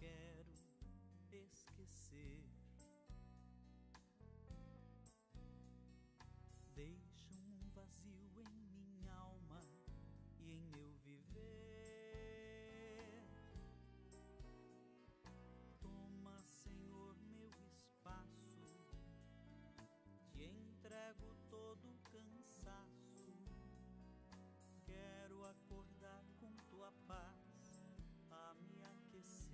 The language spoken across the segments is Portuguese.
quero esquecer. Deixa um vazio em minha alma e em meu viver. Toma, Senhor, meu espaço, te entrego todo o cansaço. Quero acordar com tua paz a me aquecer.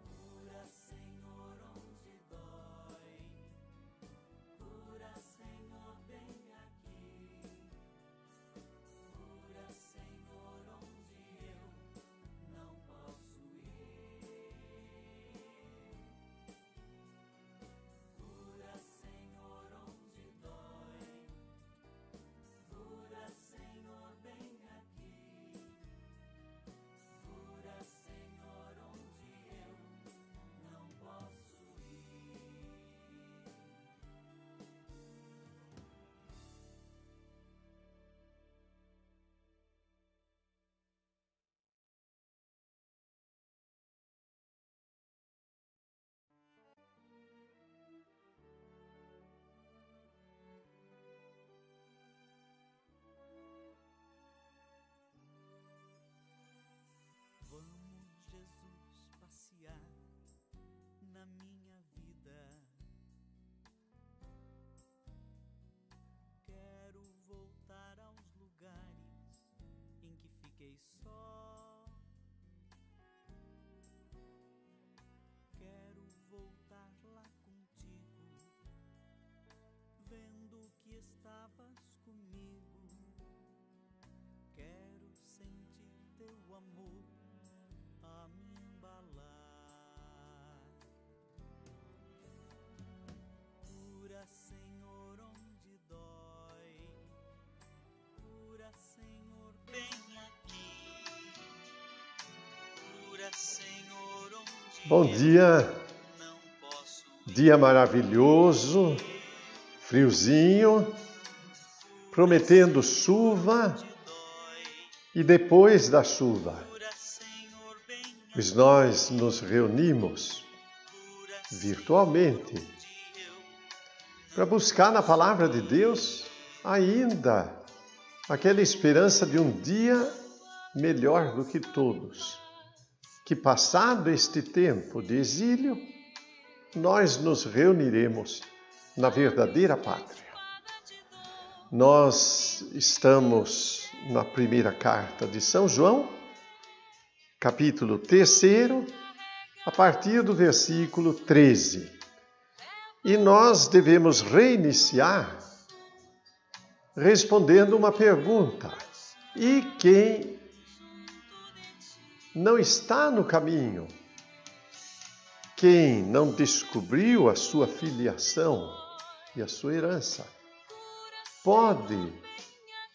Cura, Senhor, onde dói. Cura, Senhor, bem aqui. Cura, Senhor, onde eu não posso ir. Cura, Senhor, onde dói. Cura, Senhor, bem aqui. Cura, Senhor, onde eu não posso ir. Vamos, Jesus, passear na minha vida. Quero voltar aos lugares em que fiquei só. Quero voltar lá contigo, vendo que estavas comigo. Quero sentir teu amor a me embalar. Cura, Senhor, onde dói. Cura, Senhor, bem aqui. Cura, Senhor, onde Bom dia, eu não posso ir. dia maravilhoso, friozinho, prometendo chuva Onde dói. e depois da chuva, Cura, Senhor, bem pois nós nos reunimos cura, virtualmente onde eu para buscar na palavra de Deus ainda aquela esperança de um dia melhor do que todos. Que passado este tempo de exílio, nós nos reuniremos na verdadeira pátria. Nós estamos na primeira carta de São João, capítulo 3, a partir do versículo 13. E nós devemos reiniciar respondendo uma pergunta: e quem não está no caminho? Quem não descobriu a sua filiação e a sua herança? Pode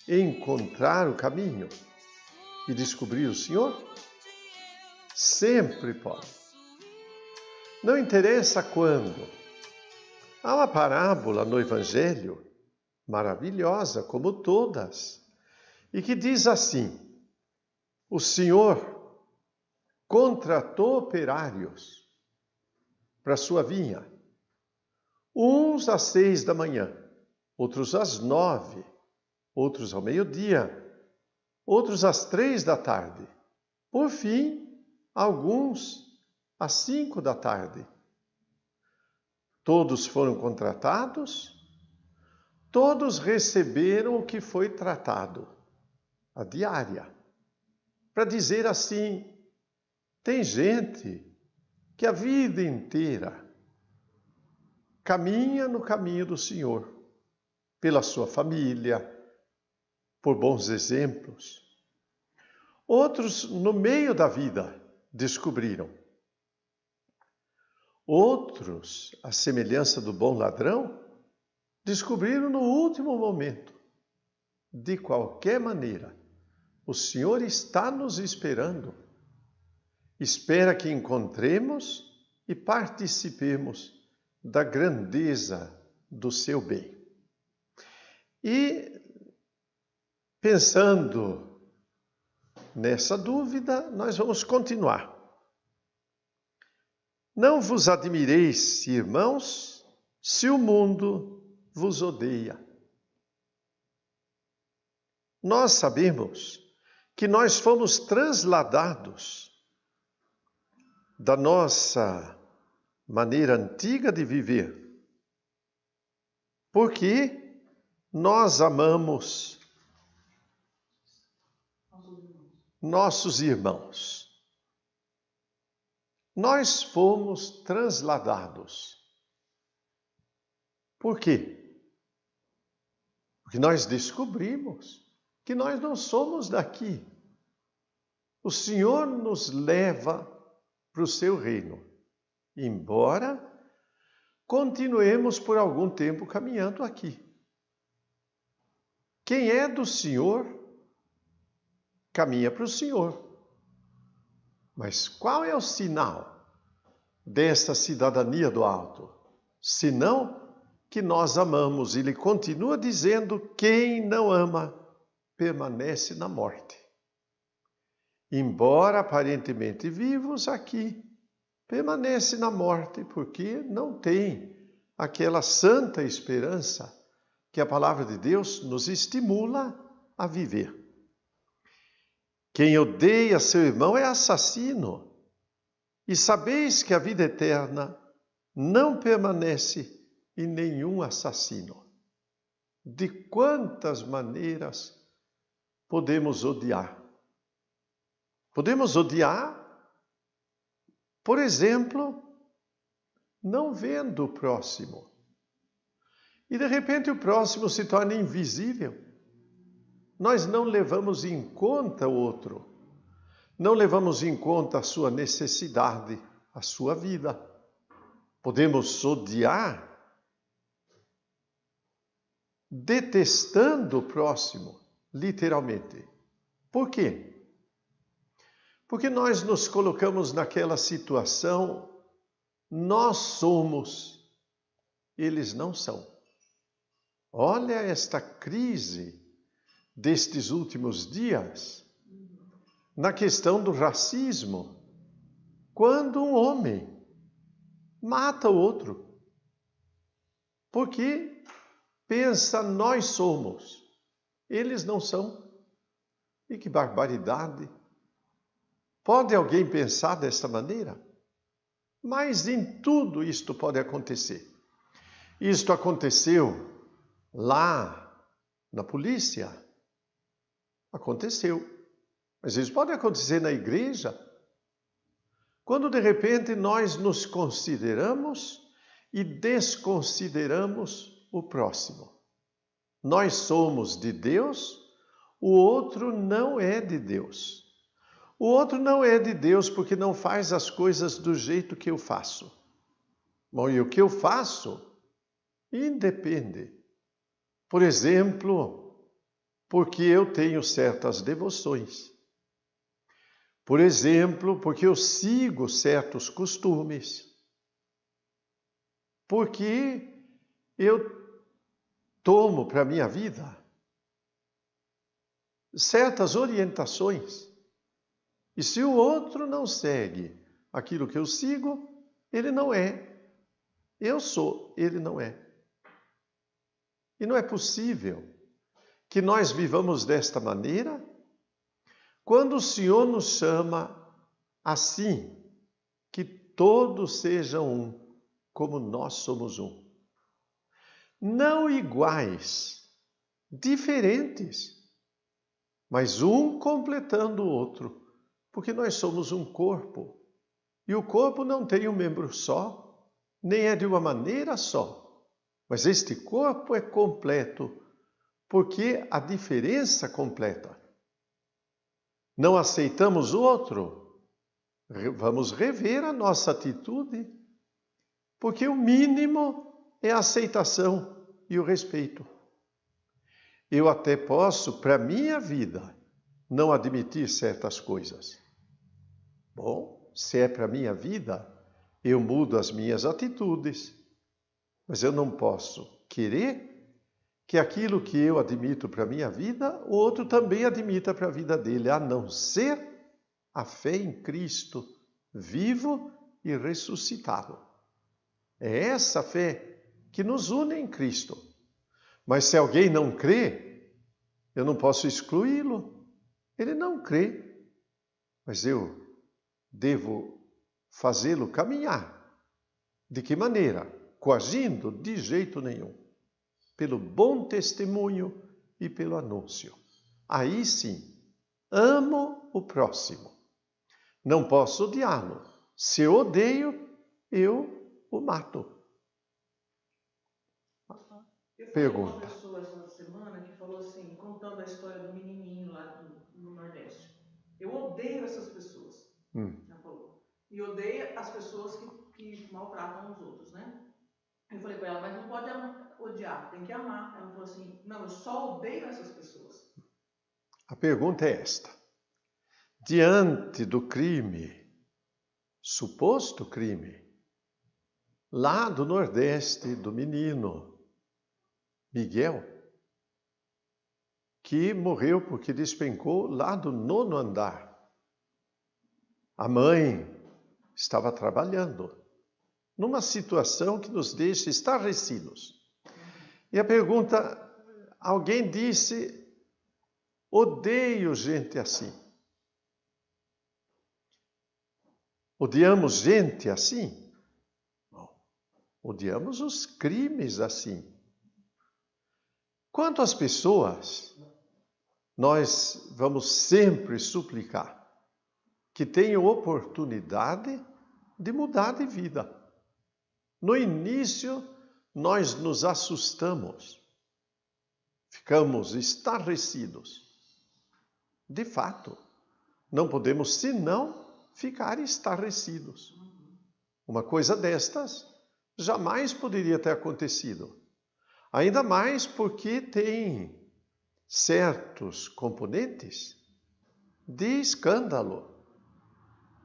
encontrar o caminho e descobrir o Senhor? Sempre pode. Não interessa quando. Há uma parábola no Evangelho, maravilhosa como todas, e que diz assim: o Senhor contratou operários para sua vinha, uns às 6 da manhã, outros às 9, outros ao meio-dia, outros às 3 da tarde, por fim, alguns às 5 da tarde. Todos foram contratados, todos receberam o que foi tratado, a diária. Para dizer assim, tem gente que a vida inteira caminha no caminho do Senhor, pela sua família, por bons exemplos. Outros, no meio da vida, descobriram. Outros, à semelhança do bom ladrão, descobriram no último momento. De qualquer maneira, o Senhor está nos esperando. Espera que encontremos e participemos da grandeza do seu bem. E, pensando nessa dúvida, nós vamos continuar. Não vos admireis, irmãos, se o mundo vos odeia. Nós sabemos que nós fomos transladados da nossa maneira antiga de viver, porque nós amamos nossos irmãos. Nós fomos transladados. Por quê? Porque nós descobrimos que nós não somos daqui. O Senhor nos leva para o seu reino, embora continuemos por algum tempo caminhando aqui. Quem é do Senhor, caminha para o Senhor. Mas qual é o sinal desta cidadania do alto? Senão que nós amamos. Ele continua dizendo: quem não ama permanece na morte. Embora aparentemente vivos aqui, permanece na morte, porque não tem aquela santa esperança que a palavra de Deus nos estimula a viver. Quem odeia seu irmão é assassino. E sabeis que a vida eterna não permanece em nenhum assassino. De quantas maneiras podemos odiar? Podemos odiar, por exemplo, não vendo o próximo. E de repente o próximo se torna invisível. Nós não levamos em conta o outro. Não levamos em conta a sua necessidade, a sua vida. Podemos odiar detestando o próximo, literalmente. Por quê? Porque nós nos colocamos naquela situação, nós somos, eles não são. Olha esta crise destes últimos dias, na questão do racismo, quando um homem mata o outro, porque pensa, nós somos, eles não são. E que barbaridade! Pode alguém pensar desta maneira? Mas em tudo isto pode acontecer. Isto aconteceu lá na polícia. Aconteceu. Mas isso pode acontecer na igreja. Quando de repente nós nos consideramos e desconsideramos o próximo. Nós somos de Deus, o outro não é de Deus. O outro não é de Deus porque não faz as coisas do jeito que eu faço. Bom, e o que eu faço independe. Por exemplo, porque eu tenho certas devoções. Por exemplo, porque eu sigo certos costumes. Porque eu tomo para a minha vida certas orientações. E se o outro não segue aquilo que eu sigo, ele não é. Eu sou, ele não é. E não é possível que nós vivamos desta maneira quando o Senhor nos chama assim, que todos sejam um, como nós somos um. Não iguais, diferentes, mas um completando o outro, porque nós somos um corpo. E o corpo não tem um membro só, nem é de uma maneira só. Mas este corpo é completo, porque a diferença completa. Não aceitamos o outro, vamos rever a nossa atitude, porque o mínimo é a aceitação e o respeito. Eu até posso, para a minha vida, não admitir certas coisas. Bom, se é para a minha vida, eu mudo as minhas atitudes. Mas eu não posso querer que aquilo que eu admito para a minha vida, o outro também admita para a vida dele, a não ser a fé em Cristo, vivo e ressuscitado. É essa fé que nos une em Cristo. Mas se alguém não crê, eu não posso excluí-lo. Ele não crê, mas eu devo fazê-lo caminhar. De que maneira? Coagindo? De jeito nenhum. Pelo bom testemunho e pelo anúncio. Aí sim, amo o próximo. Não posso odiá-lo. Se eu odeio, eu o mato. Pergunta. Uma pessoa essa semana que falou assim, contando a história do menininho lá no Nordeste. Eu odeio essas pessoas. Ela falou. E odeio as pessoas que maltratam os outros, né? Eu falei para ela, mas não pode odiar, tem que amar. Ela falou assim, não, eu só odeio essas pessoas. A pergunta é esta. Diante do crime, suposto crime, lá do Nordeste, do menino Miguel, que morreu porque despencou lá do 9º andar. A mãe estava trabalhando numa situação que nos deixa estarrecidos. E a pergunta, alguém disse, odeio gente assim. Odiamos gente assim? Não. Odiamos os crimes assim. Quanto às pessoas, nós vamos sempre suplicar que tenham oportunidade de mudar de vida. No início, nós nos assustamos, ficamos estarrecidos. De fato, não podemos senão ficar estarrecidos. Uma coisa destas jamais poderia ter acontecido. Ainda mais porque tem certos componentes de escândalo.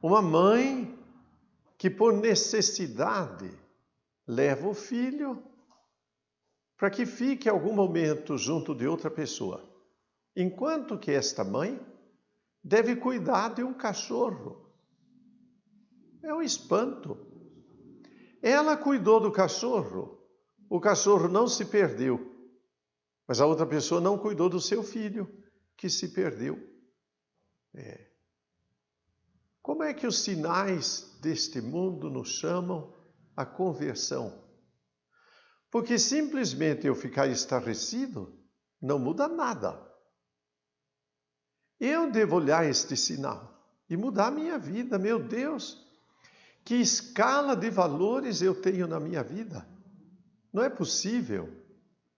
Uma mãe que por necessidade leva o filho para que fique algum momento junto de outra pessoa, enquanto que esta mãe deve cuidar de um cachorro. É um espanto. Ela cuidou do cachorro, o cachorro não se perdeu, mas a outra pessoa não cuidou do seu filho, que se perdeu. Como é que os sinais deste mundo nos chamam à conversão? Porque simplesmente eu ficar estarrecido não muda nada. Eu devo olhar este sinal e mudar a minha vida. Meu Deus, que escala de valores eu tenho na minha vida? Não é possível.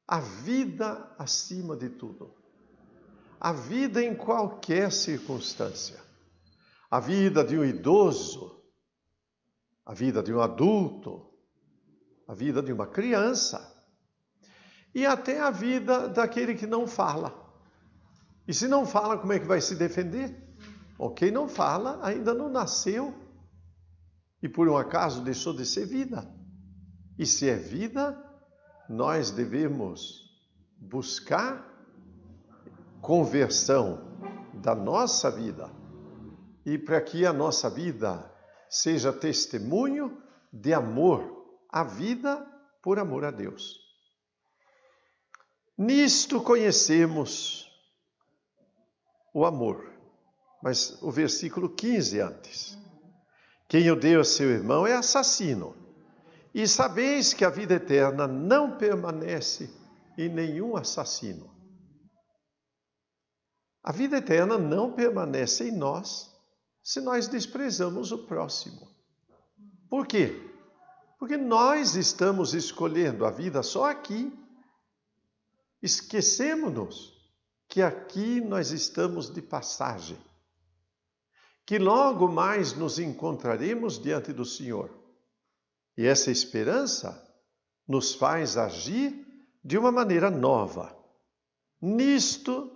A vida acima de tudo. A vida em qualquer circunstância. A vida de um idoso, a vida de um adulto, a vida de uma criança e até a vida daquele que não fala. E se não fala, como é que vai se defender? Ou quem não fala ainda não nasceu e por um acaso deixou de ser vida. E se é vida, nós devemos buscar conversão da nossa vida. E para que a nossa vida seja testemunho de amor, a vida por amor a Deus. Nisto conhecemos o amor. Mas o versículo 15 antes. Quem odeia seu irmão é assassino. E sabeis que a vida eterna não permanece em nenhum assassino. A vida eterna não permanece em nós se nós desprezamos o próximo. Por quê? Porque nós estamos escolhendo a vida só aqui. Esquecemos-nos que aqui nós estamos de passagem. Que logo mais nos encontraremos diante do Senhor. E essa esperança nos faz agir de uma maneira nova. Nisto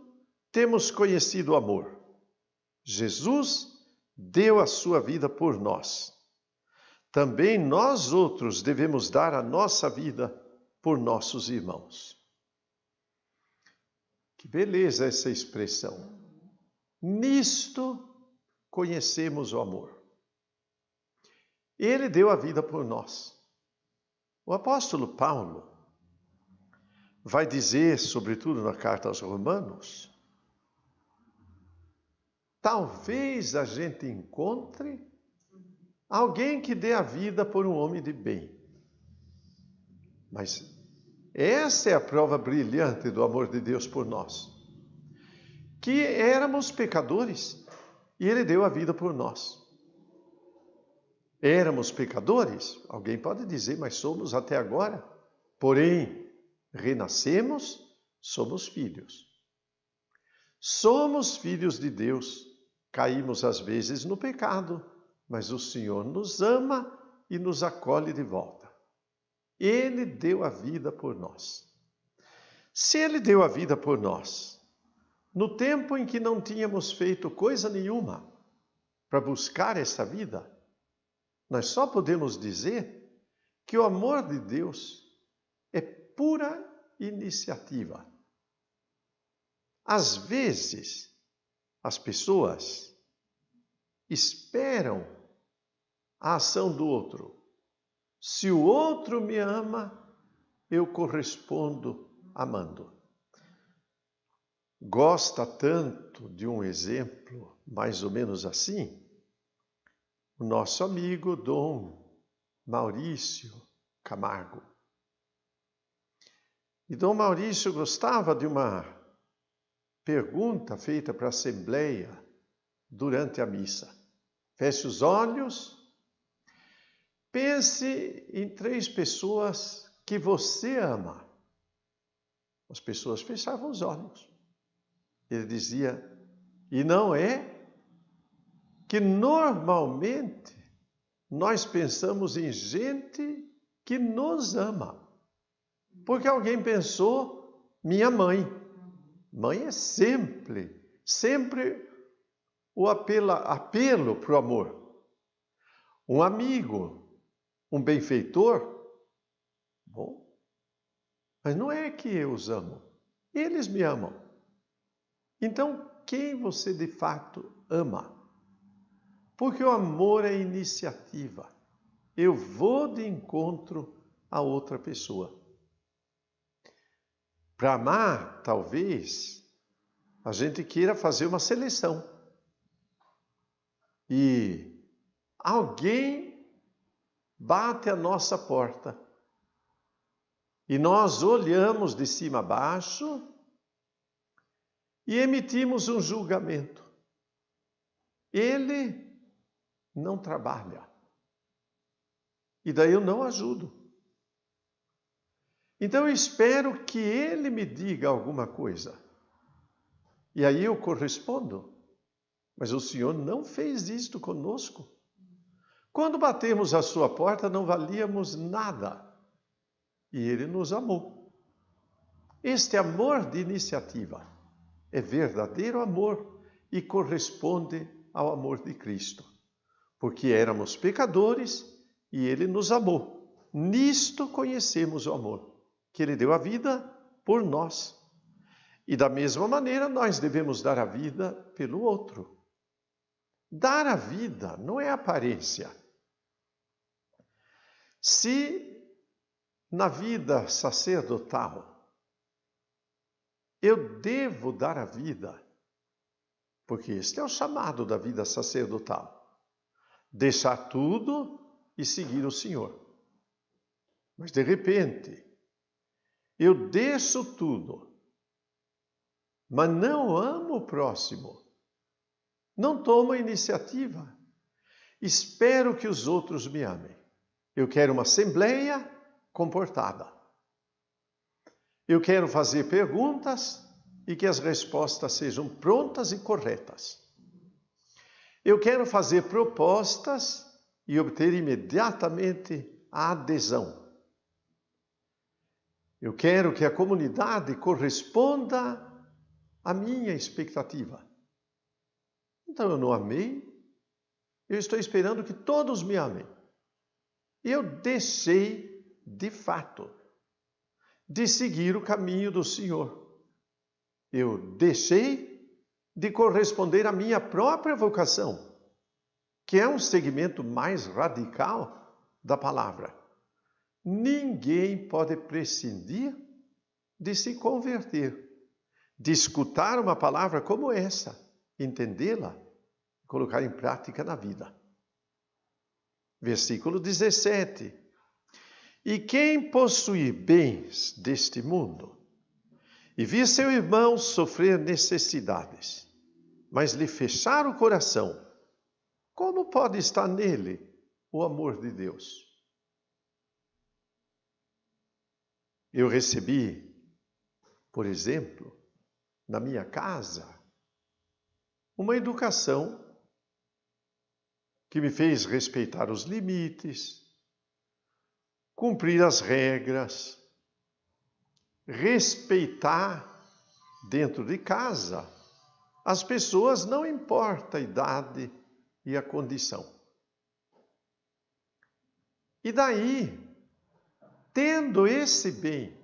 temos conhecido o amor. Jesus deu a sua vida por nós. Também nós outros devemos dar a nossa vida por nossos irmãos. Que beleza essa expressão. Nisto conhecemos o amor. Ele deu a vida por nós. O apóstolo Paulo vai dizer, sobretudo na carta aos Romanos, talvez a gente encontre alguém que dê a vida por um homem de bem. Mas essa é a prova brilhante do amor de Deus por nós. Que éramos pecadores e Ele deu a vida por nós. Éramos pecadores? Alguém pode dizer, mas somos até agora. Porém, renascemos, somos filhos. Somos filhos de Deus. Caímos às vezes no pecado, mas o Senhor nos ama e nos acolhe de volta. Ele deu a vida por nós. Se Ele deu a vida por nós, no tempo em que não tínhamos feito coisa nenhuma para buscar essa vida, nós só podemos dizer que o amor de Deus é pura iniciativa. Às vezes, as pessoas esperam a ação do outro. Se o outro me ama, eu correspondo amando. Gosta tanto de um exemplo, mais ou menos assim, o nosso amigo Dom Maurício Camargo. E Dom Maurício gostava de uma pergunta feita para a Assembleia durante a missa. Feche os olhos, pense em 3 pessoas que você ama. As pessoas fechavam os olhos. Ele dizia, e não é que normalmente nós pensamos em gente que nos ama. Porque alguém pensou, minha mãe. Mãe é sempre o apelo para o amor. Um amigo, um benfeitor, bom, mas não é que eu os amo, eles me amam. Então, quem você de fato ama? Porque o amor é iniciativa. Eu vou de encontro a outra pessoa. Para amar, talvez, a gente queira fazer uma seleção. E alguém bate a nossa porta. E nós olhamos de cima a baixo e emitimos um julgamento. Ele não trabalha. E daí eu não ajudo. Então eu espero que ele me diga alguma coisa. E aí eu correspondo. Mas o Senhor não fez isto conosco. Quando batemos a sua porta, não valíamos nada. E Ele nos amou. Este amor de iniciativa é verdadeiro amor e corresponde ao amor de Cristo. Porque éramos pecadores e Ele nos amou. Nisto conhecemos o amor, que Ele deu a vida por nós. E da mesma maneira, nós devemos dar a vida pelo outro. Dar a vida não é aparência. Se na vida sacerdotal eu devo dar a vida, porque este é o chamado da vida sacerdotal, deixar tudo e seguir o Senhor. Mas de repente, eu deixo tudo, mas não amo o próximo, não tomo a iniciativa, espero que os outros me amem. Eu quero uma assembleia comportada. Eu quero fazer perguntas e que as respostas sejam prontas e corretas. Eu quero fazer propostas e obter imediatamente a adesão. Eu quero que a comunidade corresponda à minha expectativa. Então eu não amei, eu estou esperando que todos me amem. Eu deixei, de fato, de seguir o caminho do Senhor. eu deixei de corresponder à minha própria vocação, que é um segmento mais radical da palavra. Ninguém pode prescindir de se converter, de escutar uma palavra como essa, entendê-la, colocar em prática na vida. Versículo 17. E quem possuir bens deste mundo, e vir seu irmão sofrer necessidades, mas lhe fechar o coração, como pode estar nele o amor de Deus? Eu recebi, por exemplo, na minha casa, uma educação que me fez respeitar os limites, cumprir as regras, respeitar dentro de casa as pessoas, não importa a idade e a condição. E daí, tendo esse bem,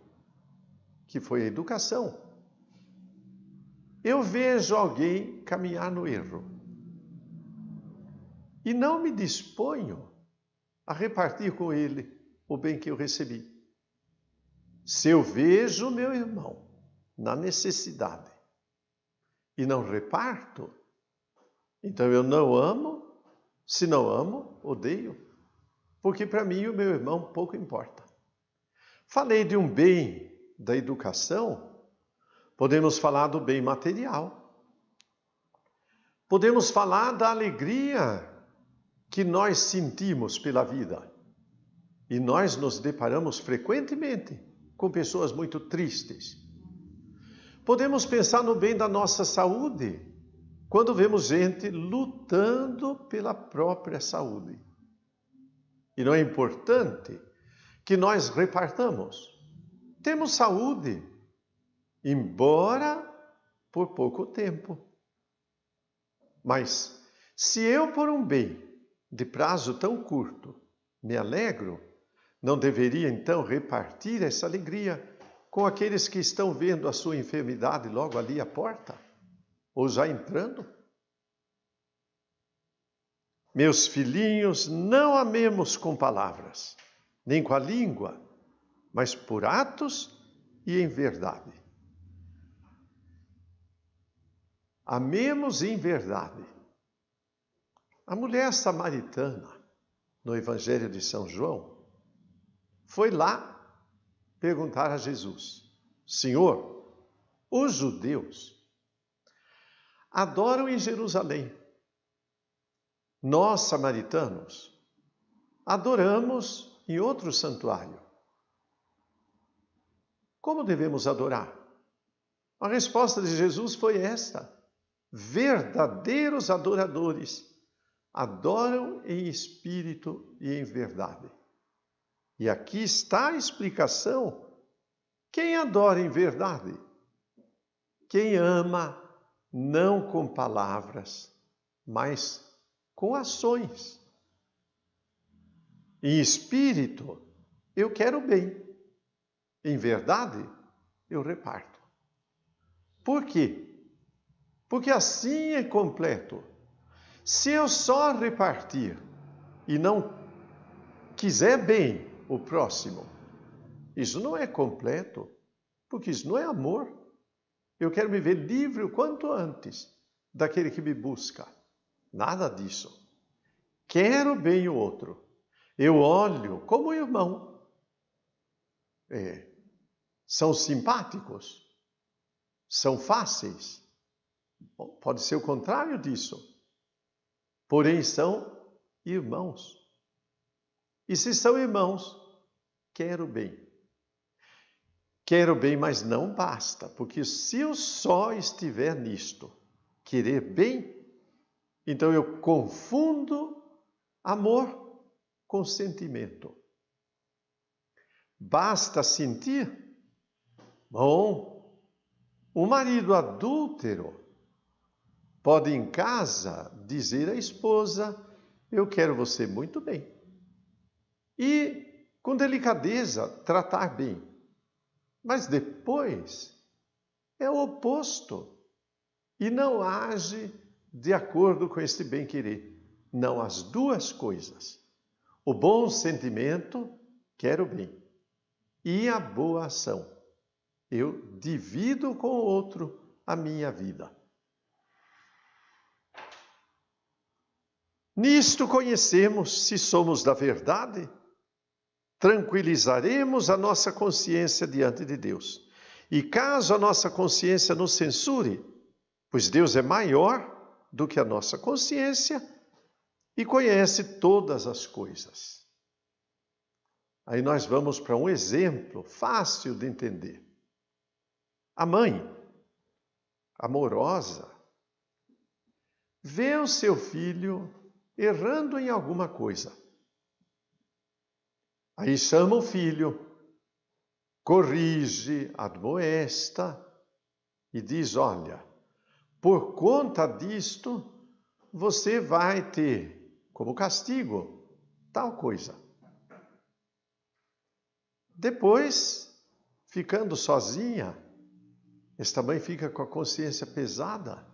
que foi a educação, eu vejo alguém caminhar no erro e não me disponho a repartir com ele o bem que eu recebi. Se eu vejo meu irmão na necessidade e não reparto, então eu não amo. Se não amo, odeio, porque para mim o meu irmão pouco importa. Falei de um bem da educação, podemos falar do bem material. Podemos falar da alegria que nós sentimos pela vida. E nós nos deparamos frequentemente com pessoas muito tristes. Podemos pensar no bem da nossa saúde, quando vemos gente lutando pela própria saúde. E não é importante que nós repartamos. Temos saúde, embora por pouco tempo. Mas se eu, por um bem de prazo tão curto, me alegro, não deveria então repartir essa alegria com aqueles que estão vendo a sua enfermidade logo ali à porta? Ou já entrando? Meus filhinhos, não amemos com palavras, nem com a língua, mas por atos e em verdade. Amemos em verdade. A mulher samaritana, no Evangelho de São João, foi lá perguntar a Jesus: Senhor, os judeus adoram em Jerusalém. Nós, samaritanos, adoramos em outro santuário. Como devemos adorar? A resposta de Jesus foi esta: verdadeiros adoradores adoram em espírito e em verdade. E aqui está a explicação. Quem adora em verdade? Quem ama não com palavras, mas com ações. Em espírito, eu quero bem. Em verdade, eu reparto. Por quê? Porque assim é completo. Se eu só repartir e não quiser bem o próximo, isso não é completo, porque isso não é amor. Eu quero me ver livre o quanto antes daquele que me busca. Nada disso. Quero bem o outro. Eu olho como irmão. São simpáticos? São fáceis? Pode ser o contrário disso. Porém, são irmãos. E se são irmãos, quero bem. Quero bem, mas não basta, porque se eu só estiver nisto, querer bem, então eu confundo amor com sentimento. Basta sentir? Bom, o marido adúltero pode em casa dizer à esposa: eu quero você muito bem. E com delicadeza tratar bem. Mas depois é o oposto e não age de acordo com este bem-querer. Não, as duas coisas. O bom sentimento, quero bem, e a boa ação. Eu divido com o outro a minha vida. Nisto conhecemos se somos da verdade, tranquilizaremos a nossa consciência diante de Deus. E caso a nossa consciência nos censure, pois Deus é maior do que a nossa consciência e conhece todas as coisas. Aí nós vamos para um exemplo fácil de entender. A mãe, amorosa, vê o seu filho errando em alguma coisa. Aí chama o filho, corrige, admoesta e diz: olha, por conta disto, você vai ter como castigo tal coisa. Depois, ficando sozinha, esta mãe fica com a consciência pesada.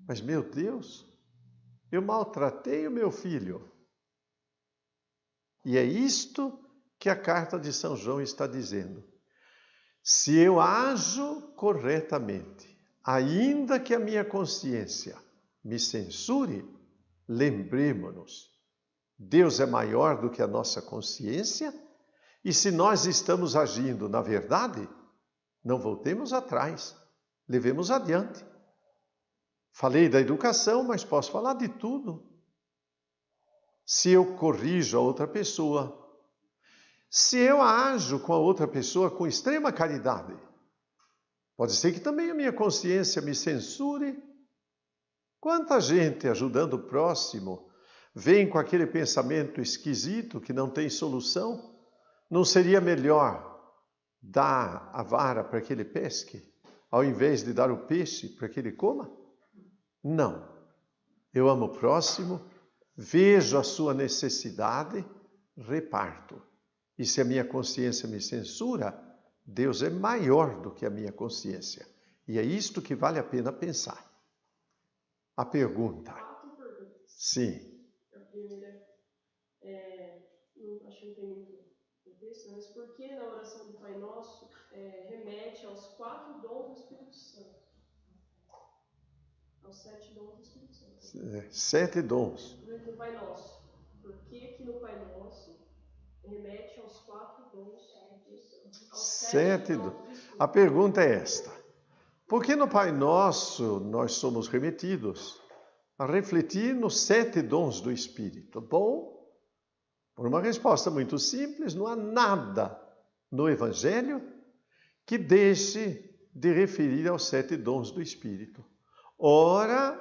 Mas, meu Deus, eu maltratei o meu filho. E é isto que a carta de São João está dizendo. Se eu ajo corretamente, ainda que a minha consciência me censure, lembremos-nos, Deus é maior do que a nossa consciência, e se nós estamos agindo na verdade, não voltemos atrás, levemos adiante. Falei da educação, mas posso falar de tudo. Se eu corrijo a outra pessoa, se eu ajo com a outra pessoa com extrema caridade, pode ser que também a minha consciência me censure. Quanta gente ajudando o próximo vem com aquele pensamento esquisito que não tem solução? Não seria melhor dar a vara para que ele pesque, ao invés de dar o peixe para que ele coma? Não. Eu amo o próximo, vejo a sua necessidade, reparto. E se a minha consciência me censura, Deus é maior do que a minha consciência. E é isto que vale a pena pensar. A pergunta. Sim. A primeira, acho que não tem muito contexto, mas por que na oração do Pai Nosso remete aos 4 dons do Espírito Santo? Aos 7 dons do Espírito Santo. 7 dons. No Pai Nosso. Por que no Pai Nosso remete aos 4 dons do Espírito Santo? 7 dons. A pergunta é esta. Por que no Pai Nosso nós somos remetidos a refletir nos 7 dons do Espírito? Bom, por uma resposta muito simples, não há nada no Evangelho que deixe de referir aos 7 dons do Espírito. Ora,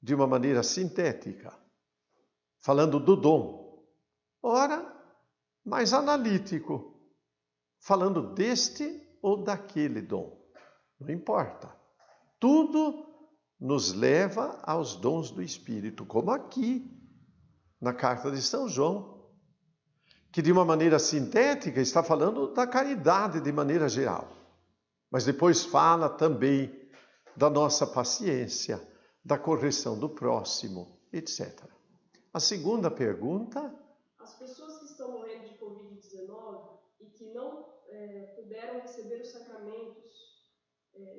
de uma maneira sintética, falando do dom. Ora, mais analítico, falando deste ou daquele dom. Não importa. Tudo nos leva aos dons do Espírito, como aqui, na carta de São João, que de uma maneira sintética está falando da caridade de maneira geral. Mas depois fala também da nossa paciência, da correção do próximo, etc. A segunda pergunta. As pessoas que estão morrendo de Covid-19 e que não puderam receber os sacramentos,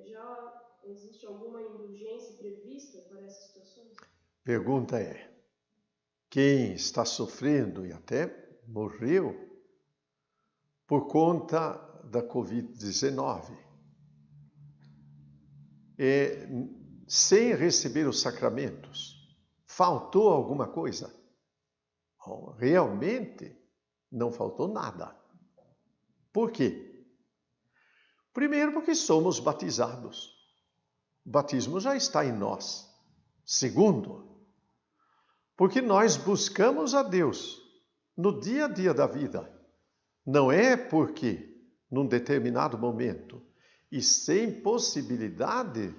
já existe alguma indulgência prevista para essas situações? Pergunta é, quem está sofrendo e até morreu por conta da Covid-19, sem receber os sacramentos, faltou alguma coisa? Realmente não faltou nada. Por quê? Primeiro, porque somos batizados. O batismo já está em nós. Segundo, porque nós buscamos a Deus no dia a dia da vida. Não é porque, num determinado momento, e sem possibilidade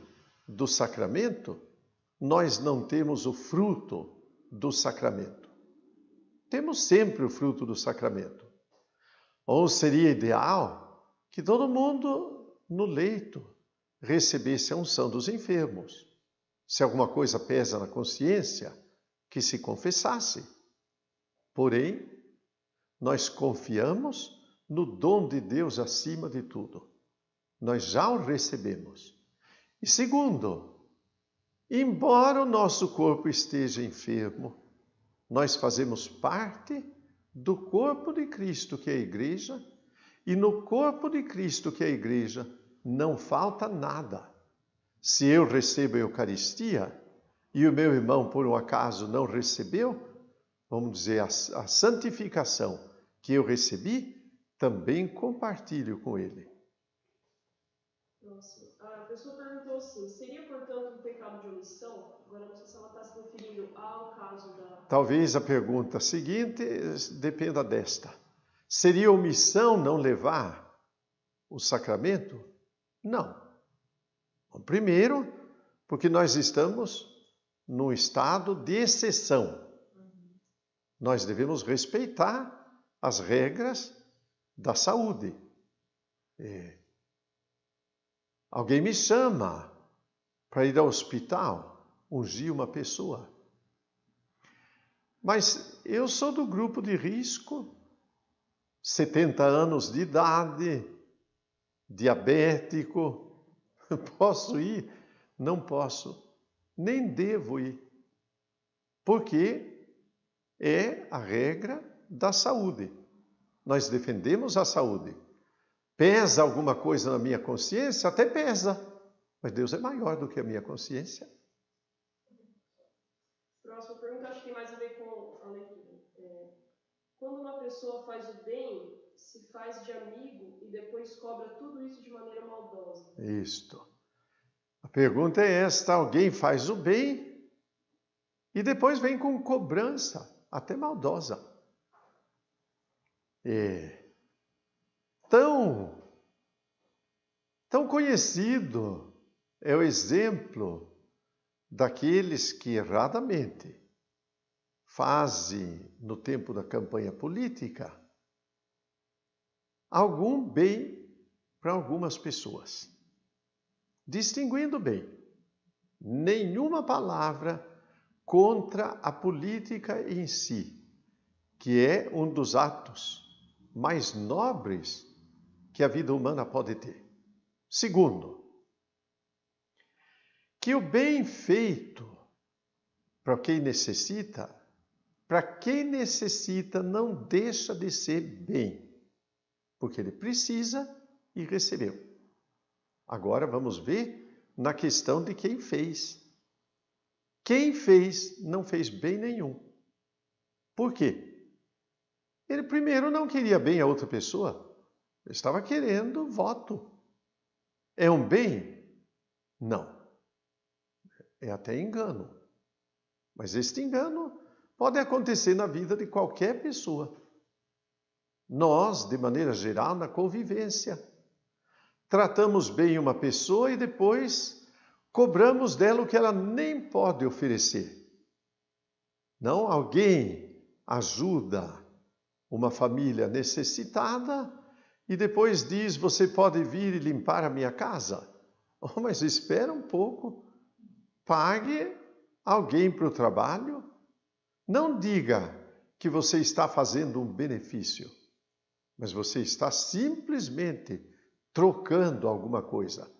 do sacramento, nós não temos o fruto do sacramento. Temos sempre o fruto do sacramento. Ou seria ideal que todo mundo no leito recebesse a unção dos enfermos. Se alguma coisa pesa na consciência, que se confessasse. Porém, nós confiamos no dom de Deus acima de tudo. Nós já o recebemos. E segundo, embora o nosso corpo esteja enfermo, nós fazemos parte do corpo de Cristo, que é a igreja, e no corpo de Cristo, que é a igreja, não falta nada. Se eu recebo a Eucaristia e o meu irmão, por um acaso, não recebeu, vamos dizer, a santificação que eu recebi, também compartilho com ele. Nossa, a pessoa perguntou assim, seria, portanto, um pecado de omissão? Agora, não sei se ela está se referindo ao caso da... Talvez a pergunta seguinte dependa desta. Seria omissão não levar o sacramento? Não. Primeiro, porque nós estamos num estado de exceção. Nós devemos respeitar as regras da saúde. Alguém me chama para ir ao hospital, ungir uma pessoa. Mas eu sou do grupo de risco, 70 anos de idade, diabético. Posso ir? Não posso, nem devo ir. Porque é a regra da saúde. Nós defendemos a saúde. Pesa alguma coisa na minha consciência? Até pesa. Mas Deus é maior do que a minha consciência. Próxima pergunta, acho que tem mais a ver com a leitura. Quando uma pessoa faz o bem, se faz de amigo e depois cobra tudo isso de maneira maldosa. Isto. A pergunta é esta: alguém faz o bem e depois vem com cobrança, até maldosa. Tão conhecido é o exemplo daqueles que erradamente fazem, no tempo da campanha política, algum bem para algumas pessoas. Distinguindo bem, nenhuma palavra contra a política em si, que é um dos atos mais nobres que a vida humana pode ter. Segundo, que o bem feito para quem necessita não deixa de ser bem, porque ele precisa e recebeu. Agora vamos ver na questão de quem fez. Quem fez não fez bem nenhum. Por quê? Ele primeiro não queria bem a outra pessoa. Ele estava querendo voto. É um bem? Não. É até engano. Mas este engano pode acontecer na vida de qualquer pessoa. Nós, de maneira geral, na convivência, tratamos bem uma pessoa e depois cobramos dela o que ela nem pode oferecer. Não, alguém ajuda uma família necessitada e depois diz, você pode vir e limpar a minha casa? Oh, mas espera um pouco, pague alguém para o trabalho. Não diga que você está fazendo um benefício, mas você está simplesmente trocando alguma coisa.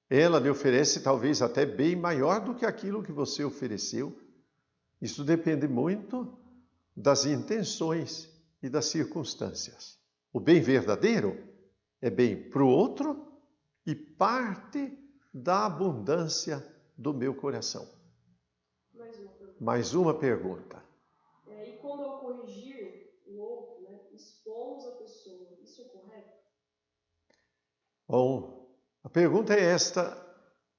Ela lhe oferece talvez até bem maior do que aquilo que você ofereceu. Isso depende muito das intenções e das circunstâncias. O bem verdadeiro é bem para o outro e parte da abundância do meu coração. Mais uma pergunta. E quando ao corrigir o outro, expomos a pessoa, isso é correto? Bom, a pergunta é esta: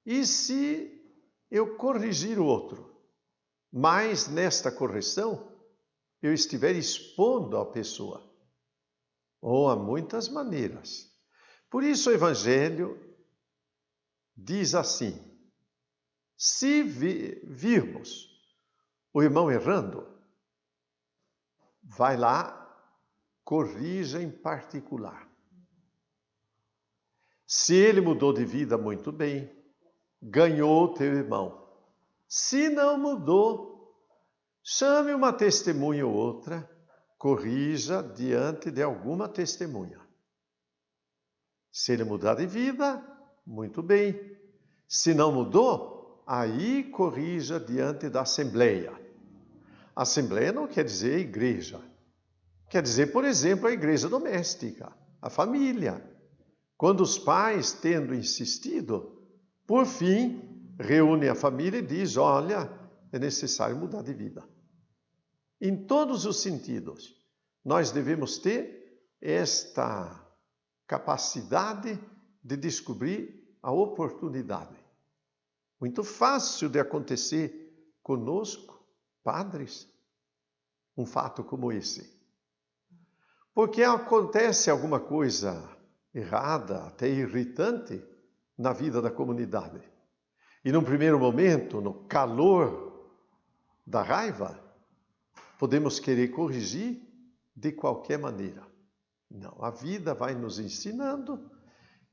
e se eu corrigir o outro, mas nesta correção eu estiver expondo a pessoa? Há muitas maneiras. Por isso o Evangelho diz assim: se virmos o irmão errando, vai lá, corrija em particular. Se ele mudou de vida, muito bem. Ganhou o teu irmão. Se não mudou, chame uma testemunha ou outra, corrija diante de alguma testemunha. Se ele mudar de vida, muito bem. Se não mudou, aí corrija diante da assembleia. Assembleia não quer dizer igreja. Quer dizer, por exemplo, a igreja doméstica, a família. Quando os pais, tendo insistido, por fim, reúnem a família e diz: olha, é necessário mudar de vida. Em todos os sentidos, nós devemos ter esta capacidade de descobrir a oportunidade. Muito fácil de acontecer conosco, padres, um fato como esse. Porque acontece alguma coisa errada, até irritante, na vida da comunidade. E num primeiro momento, no calor da raiva, podemos querer corrigir de qualquer maneira. Não, a vida vai nos ensinando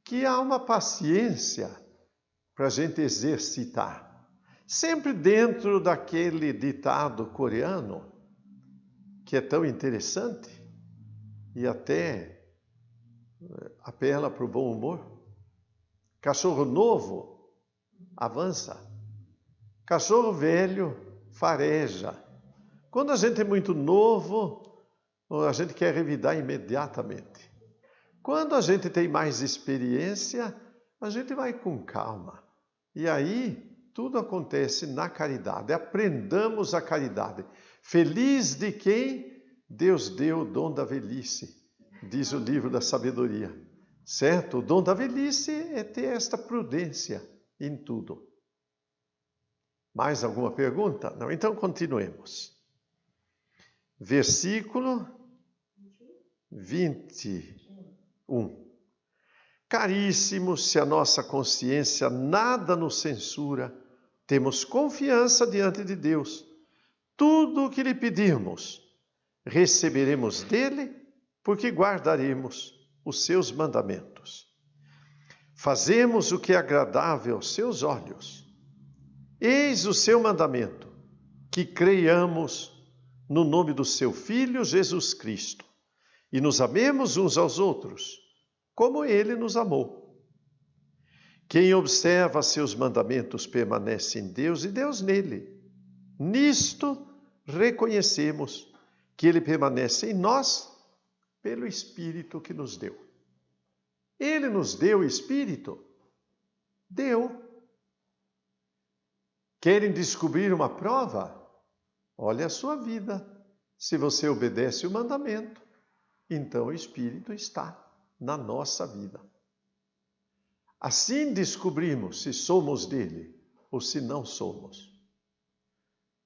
que há uma paciência para a gente exercitar. Sempre dentro daquele ditado coreano, que é tão interessante e até apela para o bom humor. Cachorro novo avança. Cachorro velho fareja. Quando a gente é muito novo, a gente quer revidar imediatamente. Quando a gente tem mais experiência, a gente vai com calma. E aí, tudo acontece na caridade. Aprendamos a caridade. Feliz de quem Deus deu o dom da velhice, diz o livro da sabedoria. Certo? O dom da velhice é ter esta prudência em tudo. Mais alguma pergunta? Não, então continuemos. Versículo 21. Caríssimos, se a nossa consciência nada nos censura, temos confiança diante de Deus. Tudo o que lhe pedirmos, receberemos dele, porque guardaremos os seus mandamentos. Fazemos o que é agradável aos seus olhos. Eis o seu mandamento, que creiamos no nome do seu Filho Jesus Cristo, e nos amemos uns aos outros, como ele nos amou. Quem observa seus mandamentos permanece em Deus e Deus nele. Nisto reconhecemos que ele permanece em nós pelo Espírito que nos deu. Ele nos deu o Espírito? Deu. Querem descobrir uma prova? Olha a sua vida. Se você obedece o mandamento, então o Espírito está na nossa vida. Assim descobrimos se somos dele ou se não somos.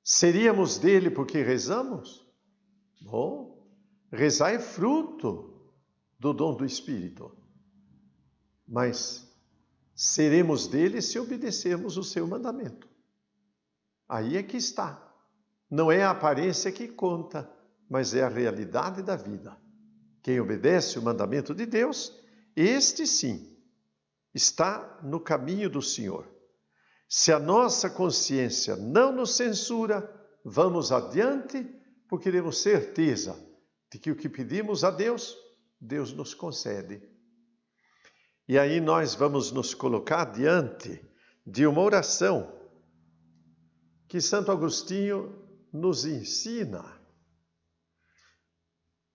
Seríamos dele porque rezamos? Bom, rezar é fruto do dom do Espírito. Mas seremos dele se obedecermos o seu mandamento. Aí é que está. Não é a aparência que conta, mas é a realidade da vida. Quem obedece o mandamento de Deus, este sim, está no caminho do Senhor. Se a nossa consciência não nos censura, vamos adiante, porque temos certeza de que o que pedimos a Deus, Deus nos concede. E aí nós vamos nos colocar diante de uma oração que Santo Agostinho nos ensina.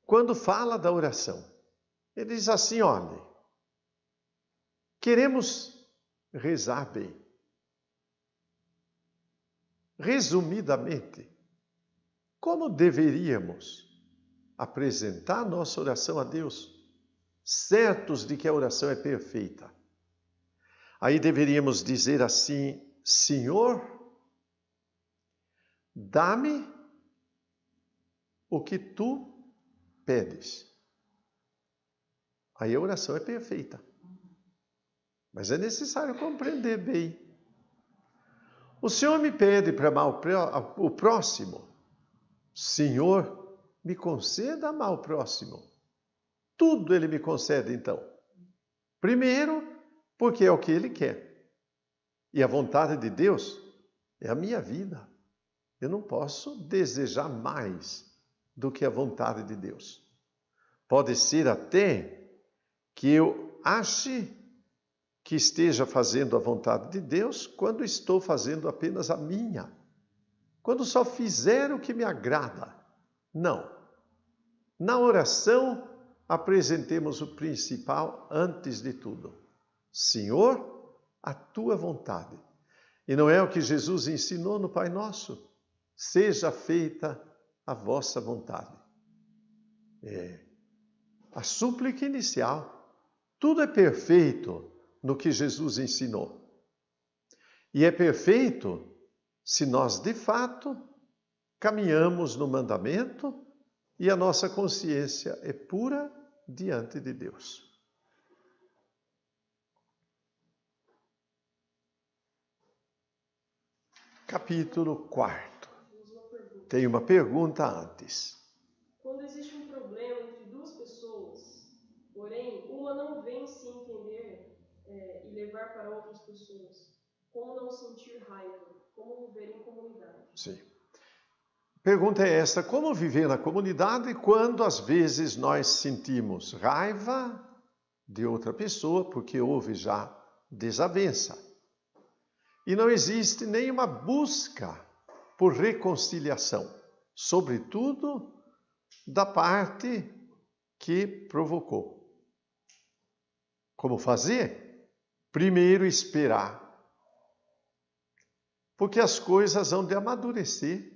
Quando fala da oração, ele diz assim: olhe, queremos rezar bem. Resumidamente, como deveríamos apresentar nossa oração a Deus, certos de que a oração é perfeita? Aí deveríamos dizer assim: Senhor, dá-me o que tu pedes. Aí a oração é perfeita. Mas é necessário compreender bem. O Senhor me pede para amar o próximo. Senhor, me conceda amar o próximo. Tudo Ele me concede, então. Primeiro, porque é o que Ele quer. E a vontade de Deus é a minha vida. Eu não posso desejar mais do que a vontade de Deus. Pode ser até que eu ache que esteja fazendo a vontade de Deus quando estou fazendo apenas a minha. Quando só fizer o que me agrada. Não. Na oração, apresentemos o principal antes de tudo. Senhor, a tua vontade. E não é o que Jesus ensinou no Pai Nosso? Seja feita a vossa vontade. A súplica inicial. Tudo é perfeito no que Jesus ensinou. E é perfeito se nós, de fato, caminhamos no mandamento e a nossa consciência é pura diante de Deus. Capítulo 4. Tem uma pergunta antes. Quando existe um problema entre duas pessoas, porém, uma não vem se entender e levar para outras pessoas, como não sentir raiva? Como viver em comunidade? Sim. Pergunta é esta: como viver na comunidade quando às vezes nós sentimos raiva de outra pessoa porque houve já desavença? E não existe nenhuma busca por reconciliação, sobretudo da parte que provocou. Como fazer? Primeiro esperar. Porque as coisas hão de amadurecer.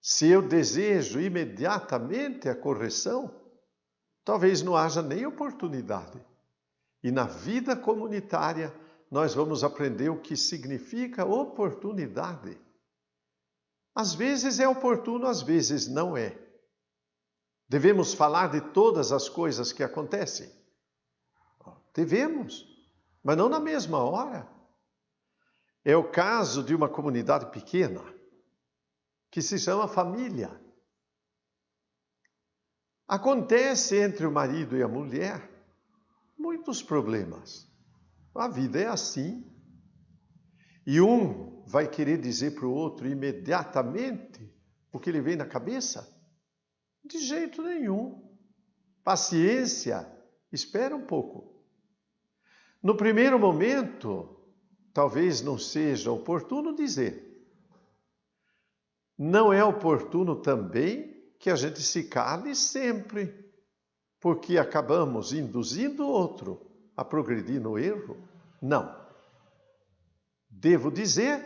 Se eu desejo imediatamente a correção, talvez não haja nem oportunidade. E na vida comunitária, nós vamos aprender o que significa oportunidade. Às vezes é oportuno, às vezes não é. Devemos falar de todas as coisas que acontecem? Devemos, mas não na mesma hora. É o caso de uma comunidade pequena, que se chama família. Acontece entre o marido e a mulher muitos problemas. A vida é assim. E um vai querer dizer para o outro imediatamente o que lhe vem na cabeça? De jeito nenhum. Paciência, espera um pouco. No primeiro momento, talvez não seja oportuno dizer. Não é oportuno também que a gente se cale sempre, porque acabamos induzindo o outro a progredir no erro. Não. Devo dizer,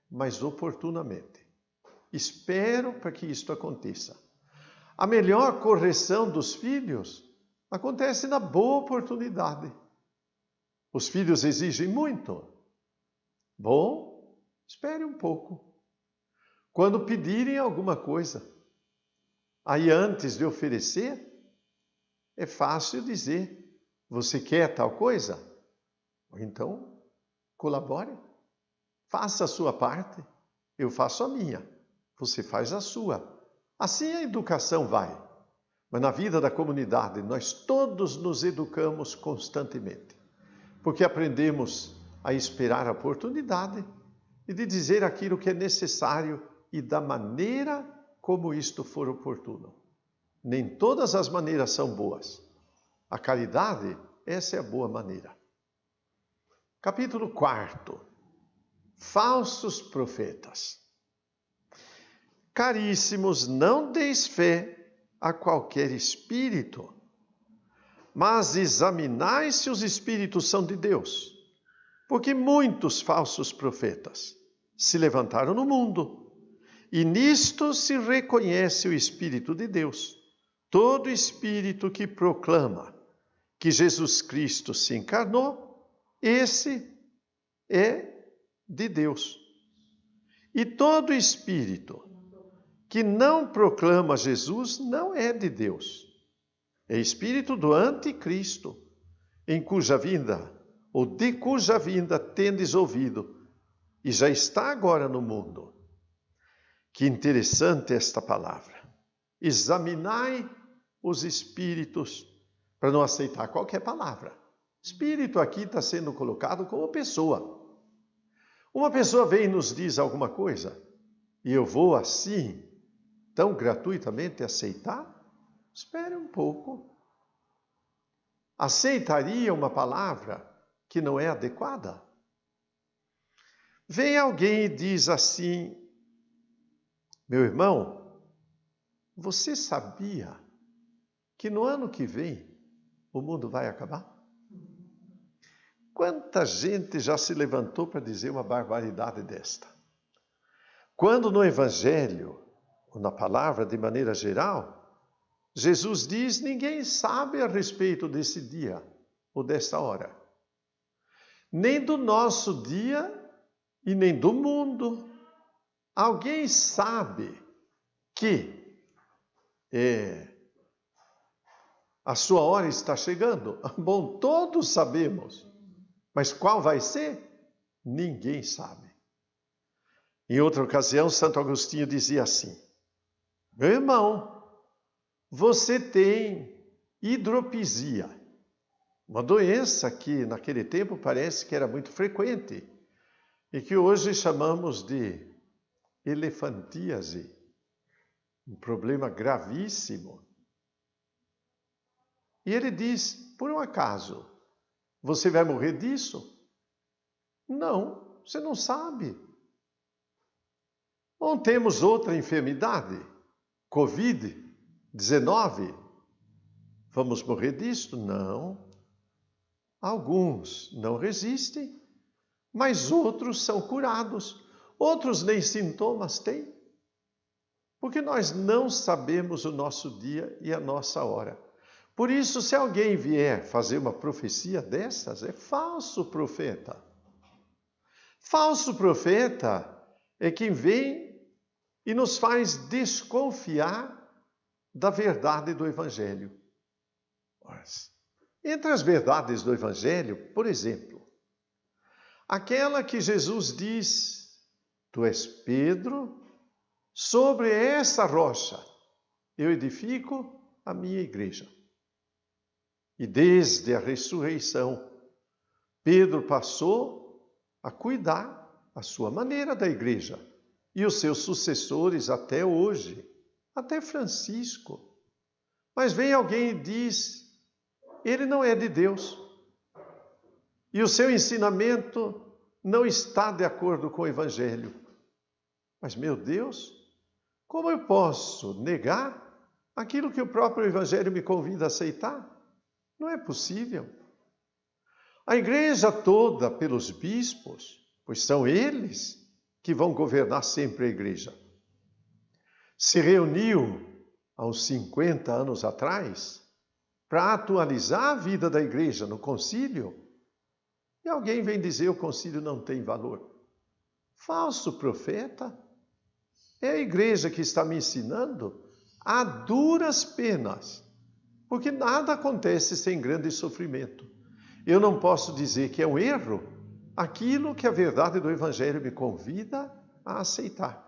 mas oportunamente. Espero para que isto aconteça. A melhor correção dos filhos acontece na boa oportunidade. Os filhos exigem muito. Bom, espere um pouco. Quando pedirem alguma coisa, aí antes de oferecer, é fácil dizer: você quer tal coisa? Então, colabore. Faça a sua parte, eu faço a minha, você faz a sua. Assim a educação vai. Mas na vida da comunidade, nós todos nos educamos constantemente, porque aprendemos a esperar a oportunidade e de dizer aquilo que é necessário e da maneira como isto for oportuno. Nem todas as maneiras são boas. A caridade, essa é a boa maneira. Capítulo 4. Falsos profetas. Caríssimos, não deis fé a qualquer espírito, mas examinai se os espíritos são de Deus, porque muitos falsos profetas se levantaram no mundo, e nisto se reconhece o Espírito de Deus. Todo espírito que proclama que Jesus Cristo se encarnou, esse é de Deus. E todo espírito que não proclama Jesus não é de Deus. É espírito do anticristo, em cuja vinda, ou de cuja vinda tendes ouvido, e já está agora no mundo. Que interessante esta palavra. Examinai os espíritos, para não aceitar qualquer palavra. Espírito aqui está sendo colocado como pessoa. Uma pessoa vem e nos diz alguma coisa, e eu vou assim, tão gratuitamente aceitar? Espere um pouco. Aceitaria uma palavra que não é adequada? Vem alguém e diz assim: meu irmão, você sabia que no ano que vem o mundo vai acabar? Quanta gente já se levantou para dizer uma barbaridade desta? Quando no Evangelho, ou na palavra de maneira geral, Jesus diz: ninguém sabe a respeito desse dia ou desta hora. Nem do nosso dia e nem do mundo. Alguém sabe que a sua hora está chegando? Bom, todos sabemos. Mas qual vai ser? Ninguém sabe. Em outra ocasião, Santo Agostinho dizia assim: meu irmão, você tem hidropisia, uma doença que naquele tempo parece que era muito frequente e que hoje chamamos de elefantíase, um problema gravíssimo. E ele diz: por um acaso, você vai morrer disso? Não, você não sabe. Ou temos outra enfermidade, Covid-19. Vamos morrer disto? Não. Alguns não resistem, mas outros são curados. Outros nem sintomas têm. Porque nós não sabemos o nosso dia e a nossa hora. Por isso, se alguém vier fazer uma profecia dessas, é falso profeta. Falso profeta é quem vem e nos faz desconfiar da verdade do Evangelho. Mas, entre as verdades do Evangelho, por exemplo, aquela que Jesus diz: tu és Pedro, sobre essa rocha eu edifico a minha igreja. E desde a ressurreição, Pedro passou a cuidar à sua maneira da igreja. E os seus sucessores até hoje, até Francisco. Mas vem alguém e diz: ele não é de Deus. E o seu ensinamento não está de acordo com o Evangelho. Mas, meu Deus, como eu posso negar aquilo que o próprio Evangelho me convida a aceitar? Não é possível. A igreja toda, pelos bispos, pois são eles que vão governar sempre a igreja, se reuniu há uns 50 anos atrás para atualizar a vida da igreja no concílio, e alguém vem dizer: o concílio não tem valor. Falso profeta. É a igreja que está me ensinando a duras penas, porque nada acontece sem grande sofrimento. Eu não posso dizer que é um erro aquilo que a verdade do Evangelho me convida a aceitar.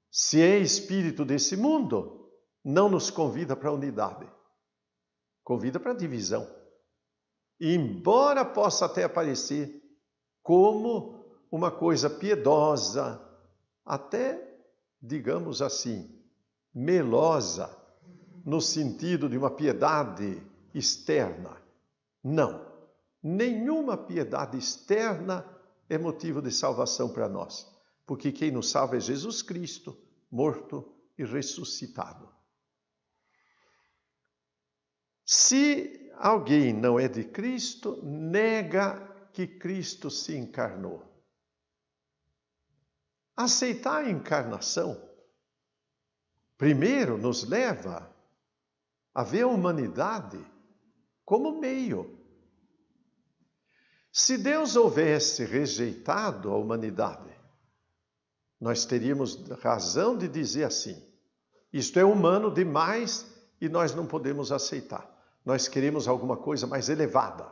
Se é espírito desse mundo, não nos convida para a unidade, convida para a divisão. E embora possa até aparecer como uma coisa piedosa, até, digamos assim, melosa, no sentido de uma piedade externa. Não, nenhuma piedade externa é motivo de salvação para nós, porque quem nos salva é Jesus Cristo, morto e ressuscitado. Se alguém não é de Cristo, nega que Cristo se encarnou. Aceitar a encarnação, primeiro, nos leva a ver a humanidade como meio. Se Deus houvesse rejeitado a humanidade, nós teríamos razão de dizer assim: isto é humano demais e nós não podemos aceitar. Nós queremos alguma coisa mais elevada.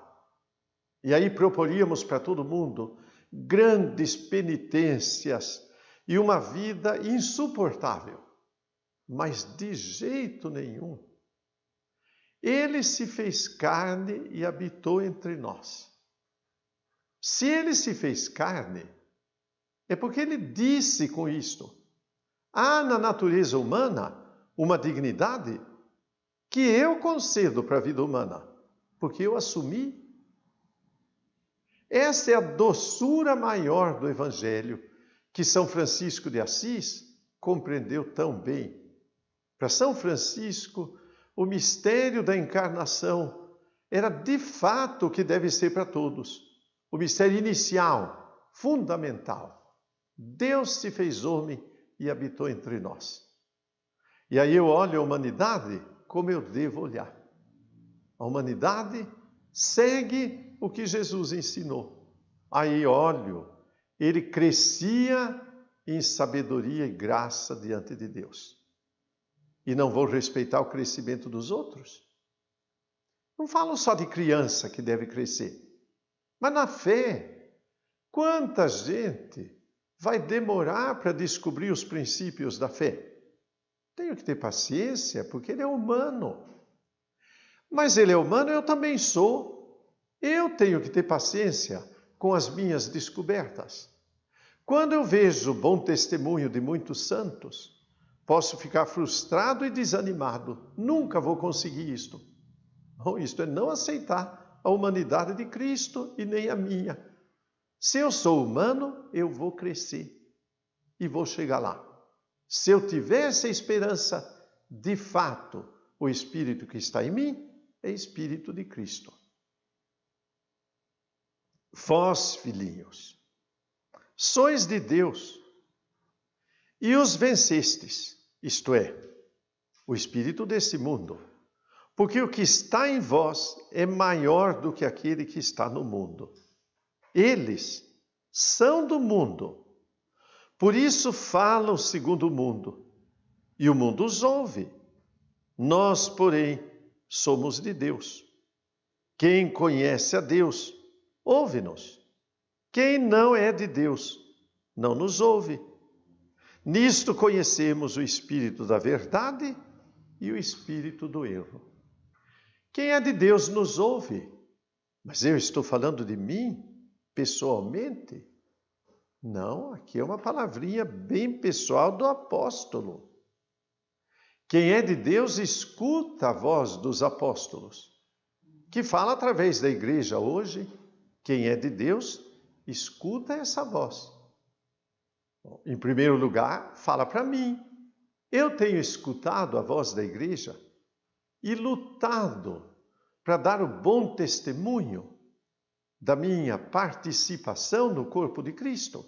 E aí proporíamos para todo mundo grandes penitências e uma vida insuportável. Mas de jeito nenhum. Ele se fez carne e habitou entre nós. Se ele se fez carne, é porque ele disse com isto: há na natureza humana uma dignidade que eu concedo para a vida humana, porque eu assumi. Essa é a doçura maior do Evangelho, que São Francisco de Assis compreendeu tão bem. Para São Francisco, o mistério da encarnação era de fato o que deve ser para todos. O mistério inicial, fundamental. Deus se fez homem e habitou entre nós. E aí eu olho a humanidade como eu devo olhar. A humanidade segue o que Jesus ensinou. Aí olho, ele crescia em sabedoria e graça diante de Deus. E não vou respeitar o crescimento dos outros? Não falo só de criança que deve crescer, mas na fé. Quanta gente vai demorar para descobrir os princípios da fé? Tenho que ter paciência, porque ele é humano. Mas ele é humano, eu também sou. Eu tenho que ter paciência com as minhas descobertas. Quando eu vejo o bom testemunho de muitos santos, posso ficar frustrado e desanimado. Nunca vou conseguir isto. Isto é não aceitar a humanidade de Cristo e nem a minha. Se eu sou humano, eu vou crescer e vou chegar lá. Se eu tiver essa esperança, de fato, o Espírito que está em mim é Espírito de Cristo. Vós, filhinhos, sois de Deus e os vencestes, isto é, o espírito desse mundo, porque o que está em vós é maior do que aquele que está no mundo. Eles são do mundo, por isso falam segundo o mundo, e o mundo os ouve. Nós, porém, somos de Deus. Quem conhece a Deus, ouve-nos. Quem não é de Deus, não nos ouve. Nisto conhecemos o espírito da verdade e o espírito do erro. Quem é de Deus nos ouve. Mas eu estou falando de mim, pessoalmente? Não, aqui é uma palavrinha bem pessoal do apóstolo. Quem é de Deus escuta a voz dos apóstolos, que fala através da igreja hoje. Quem é de Deus escuta essa voz. Bom, em primeiro lugar, fala para mim. Eu tenho escutado a voz da igreja e lutado para dar o bom testemunho da minha participação no corpo de Cristo.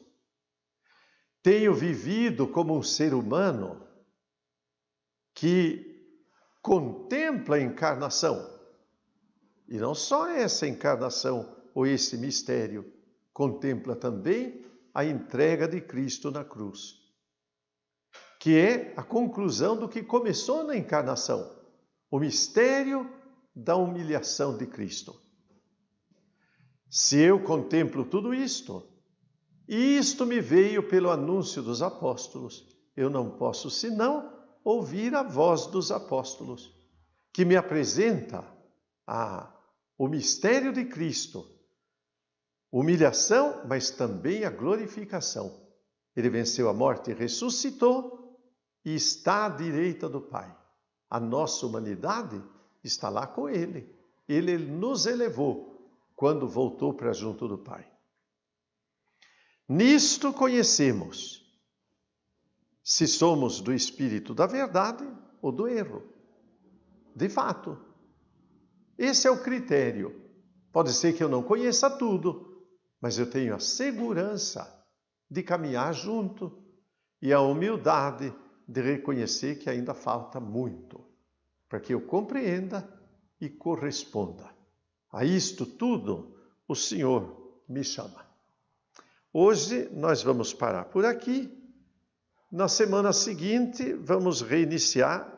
Tenho vivido como um ser humano que contempla a encarnação. E não só essa encarnação ou esse mistério, contempla também a entrega de Cristo na cruz, que é a conclusão do que começou na encarnação, o mistério da humilhação de Cristo. Se eu contemplo tudo isto, e isto me veio pelo anúncio dos apóstolos, eu não posso senão ouvir a voz dos apóstolos, que me apresenta o mistério de Cristo, humilhação, mas também a glorificação. Ele venceu a morte e ressuscitou e está à direita do Pai. A nossa humanidade está lá com Ele. Ele nos elevou quando voltou para junto do Pai. Nisto conhecemos se somos do espírito da verdade ou do erro. De fato, esse é o critério. Pode ser que eu não conheça tudo, mas eu tenho a segurança de caminhar junto e a humildade de reconhecer que ainda falta muito para que eu compreenda e corresponda. A isto tudo o Senhor me chama. Hoje nós vamos parar por aqui. Na semana seguinte vamos reiniciar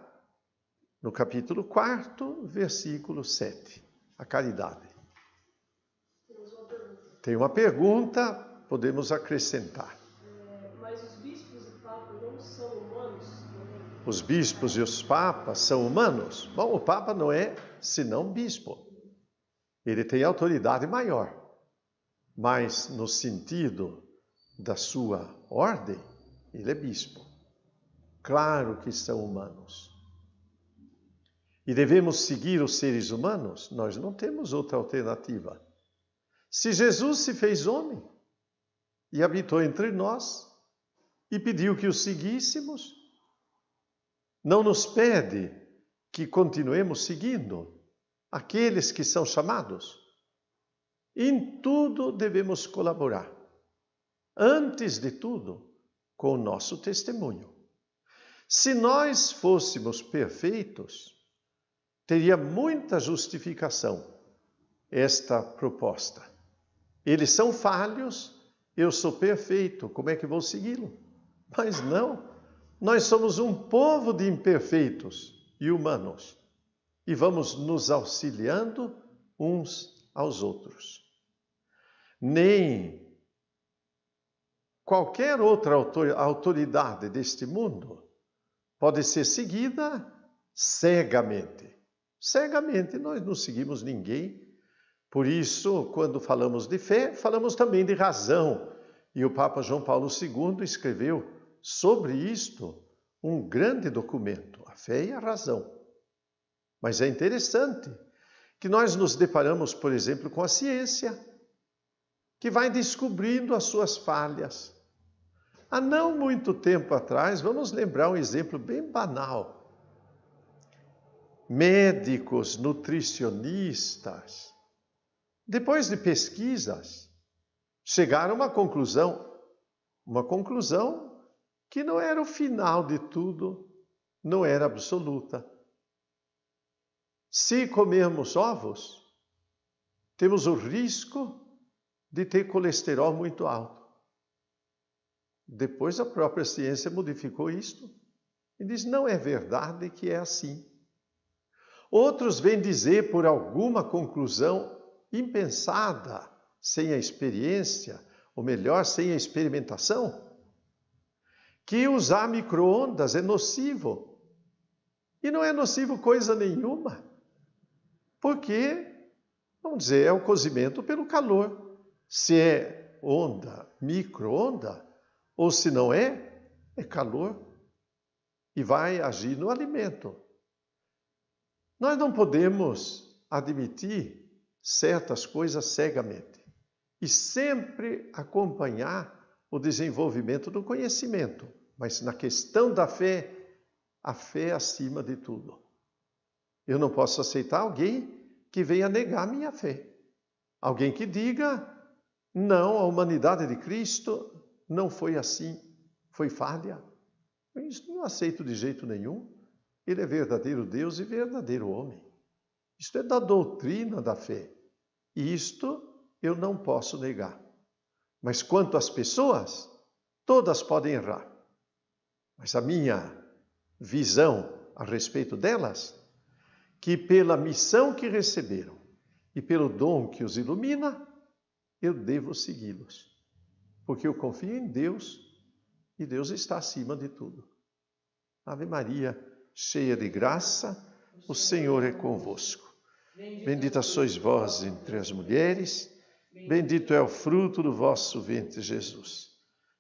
no capítulo 4, versículo 7, a caridade. Tem uma pergunta, podemos acrescentar. Mas os bispos e papas não são humanos também? Os bispos e os papas são humanos? Bom, o papa não é senão bispo. Ele tem autoridade maior, mas no sentido da sua ordem, ele é bispo. Claro que são humanos. E devemos seguir os seres humanos? Nós não temos outra alternativa. Se Jesus se fez homem e habitou entre nós e pediu que o seguíssemos, não nos pede que continuemos seguindo aqueles que são chamados. Em tudo devemos colaborar. Antes de tudo, com o nosso testemunho. Se nós fôssemos perfeitos, teria muita justificação esta proposta. Eles são falhos, eu sou perfeito, como é que vou segui-lo? Mas não, nós somos um povo de imperfeitos e humanos e vamos nos auxiliando uns aos outros. Nem qualquer outra autoridade deste mundo pode ser seguida cegamente. Cegamente nós não seguimos ninguém. Por isso, quando falamos de fé, falamos também de razão. E o Papa João Paulo II escreveu sobre isto um grande documento, a fé e a razão. Mas é interessante que nós nos deparamos, por exemplo, com a ciência, que vai descobrindo as suas falhas. Há não muito tempo atrás, vamos lembrar um exemplo bem banal. Médicos, nutricionistas, depois de pesquisas, chegaram a uma conclusão que não era o final de tudo, não era absoluta. Se comermos ovos, temos o risco de ter colesterol muito alto. Depois a própria ciência modificou isto e diz, não é verdade que é assim. Outros vêm dizer por alguma conclusão impensada, sem a experiência, ou melhor, sem a experimentação, que usar micro-ondas é nocivo. E não é nocivo coisa nenhuma, porque, vamos dizer, é o cozimento pelo calor. Se é onda, micro-onda, ou se não é, é calor e vai agir no alimento. Nós não podemos admitir certas coisas cegamente e sempre acompanhar o desenvolvimento do conhecimento. Mas na questão da fé, a fé é acima de tudo. Eu não posso aceitar alguém que venha negar a minha fé. Alguém que diga, não, a humanidade de Cristo não foi assim, foi falha. Isso não aceito de jeito nenhum. Ele é verdadeiro Deus e verdadeiro homem. Isto é da doutrina da fé. E isto eu não posso negar. Mas quanto às pessoas, todas podem errar. Mas a minha visão a respeito delas, que pela missão que receberam e pelo dom que os ilumina, eu devo segui-los. Porque eu confio em Deus e Deus está acima de tudo. Ave Maria, cheia de graça, o Senhor é convosco. Bendita sois vós entre as mulheres, bendito é o fruto do vosso ventre, Jesus.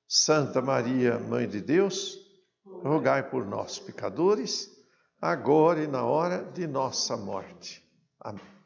Santa Maria, Mãe de Deus, rogai por nós, pecadores, agora e na hora de nossa morte. Amém.